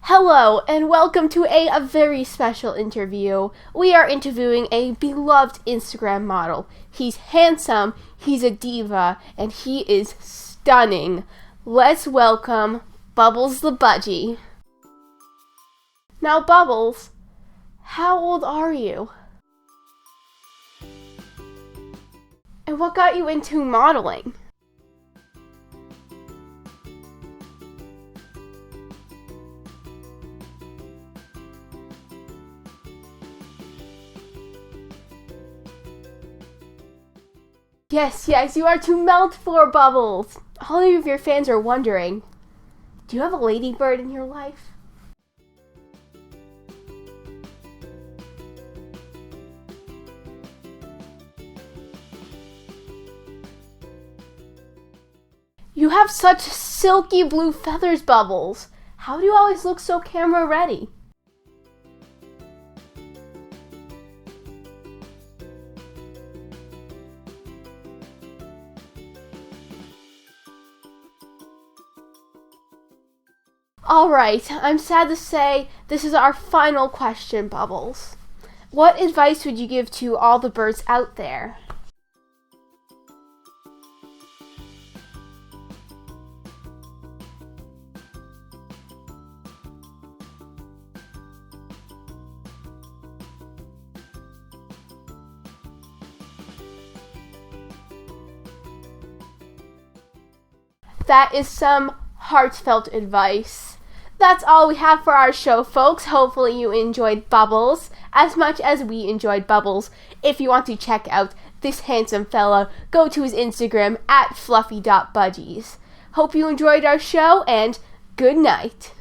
Hello, and welcome to a very special interview. We are interviewing a beloved Instagram model. He's handsome, he's a diva, and he is stunning. Let's welcome Bubbles the Budgie. Now, Bubbles, how old are you? And what got you into modeling? Yes, you are to melt for, Bubbles. All of your fans are wondering, do you have a ladybird in your life? You have such silky blue feathers, Bubbles. How do you always look so camera ready? Alright, I'm sad to say this is our final question, Bubbles. What advice would you give to all the birds out there? That is some heartfelt advice. That's all we have for our show, folks. Hopefully you enjoyed Bubbles as much as we enjoyed Bubbles. If you want to check out this handsome fella, go to his Instagram @fluffy.budgies. Hope you enjoyed our show, and good night.